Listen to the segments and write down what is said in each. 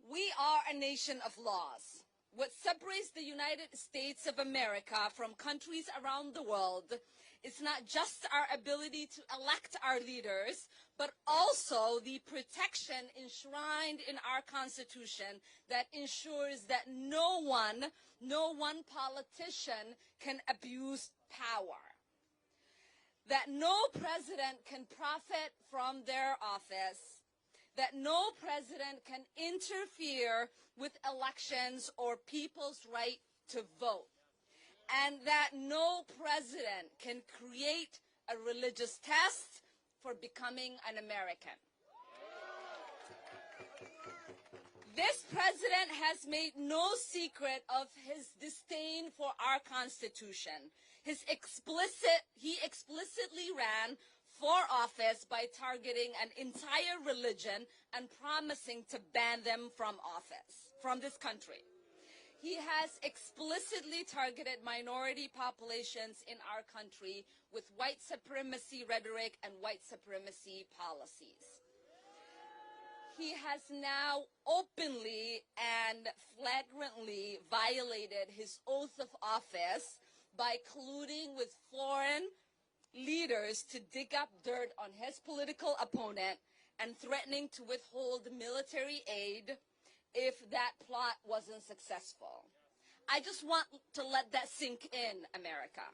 We are a nation of laws. What separates the United States of America from countries around the world is not just our ability to elect our leaders, but also the protection enshrined in our Constitution that ensures that no one politician can abuse power, that no president can profit from their office, that no president can interfere with elections or people's right to vote, and that no president can create a religious test for becoming an American. This president has made no secret of his disdain for our Constitution. He explicitly ran for office by targeting an entire religion and promising to ban them from office, from this country. He has explicitly targeted minority populations in our country with white supremacy rhetoric and white supremacy policies. He has now openly and flagrantly violated his oath of office by colluding with foreign leaders to dig up dirt on his political opponent and threatening to withhold military aid if that plot wasn't successful. I just want to let that sink in, America.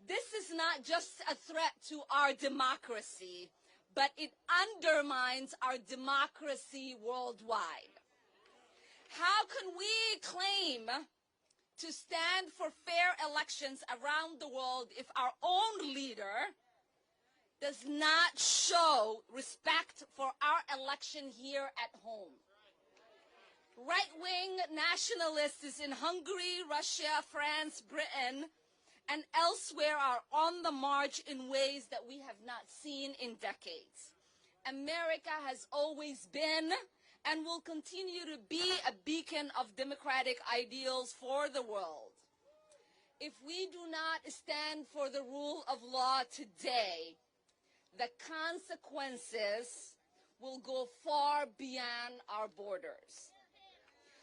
This is not just a threat to our democracy, but it undermines our democracy worldwide. How can we claim to stand for fair elections around the world if our own leader does not show respect for our election here at home? Right-wing nationalists in Hungary, Russia, France, Britain, and elsewhere are on the march in ways that we have not seen in decades. America has always been and will continue to be a beacon of democratic ideals for the world. If we do not stand for the rule of law today, the consequences will go far beyond our borders.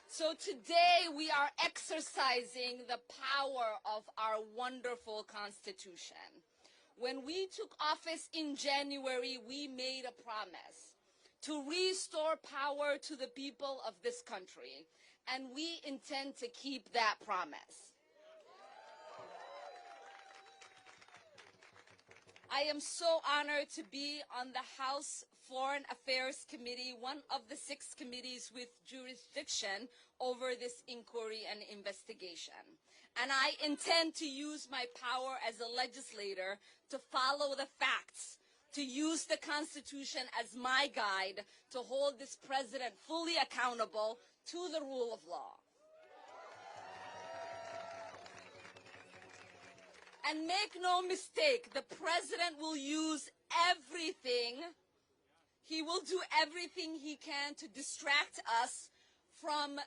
So today we are exercising the power of our wonderful Constitution. When we took office in January, we made a promise to restore power to the people of this country, and we intend to keep that promise. I am so honored to be on the House Foreign Affairs Committee, one of the 6 committees with jurisdiction over this inquiry and investigation. And I intend to use my power as a legislator to follow the facts, to use the Constitution as my guide, to hold this president fully accountable to the rule of law. And make no mistake, the president will use everything, he will do everything he can to distract us from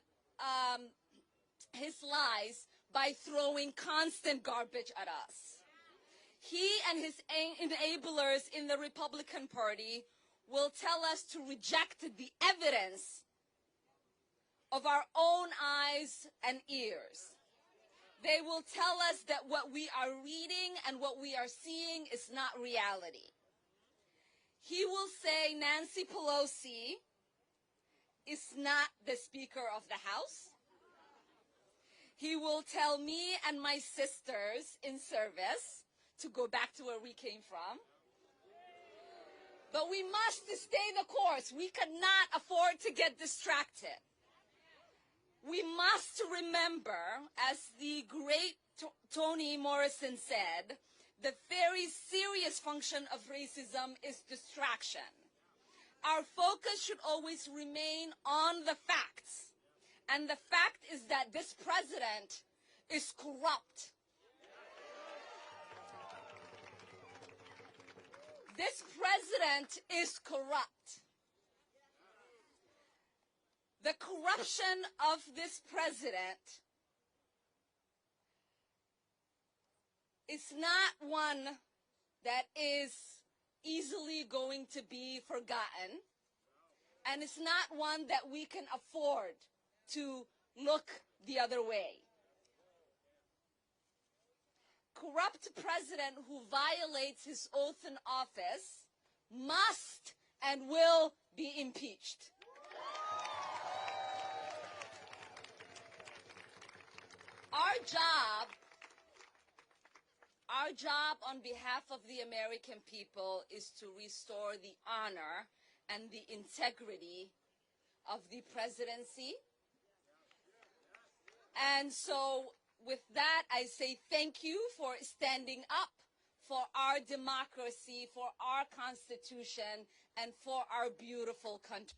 his lies by throwing constant garbage at us. He and his enablers in the Republican Party will tell us to reject the evidence of our own eyes and ears. They will tell us that what we are reading and what we are seeing is not reality. He will say Nancy Pelosi is not the Speaker of the House. He will tell me and my sisters in service to go back to where we came from. But we must stay the course. We cannot afford to get distracted. We must remember, as the great Toni Morrison said, the very serious function of racism is distraction. Our focus should always remain on the facts. And the fact is that this president is corrupt. This president is corrupt. The corruption of this president is not one that is easily going to be forgotten. And it's not one that we can afford to look the other way. Corrupt president who violates his oath in office must and will be impeached. Our job on behalf of the American people is to restore the honor and the integrity of the presidency. And so with that, I say thank you for standing up for our democracy, for our Constitution, and for our beautiful country.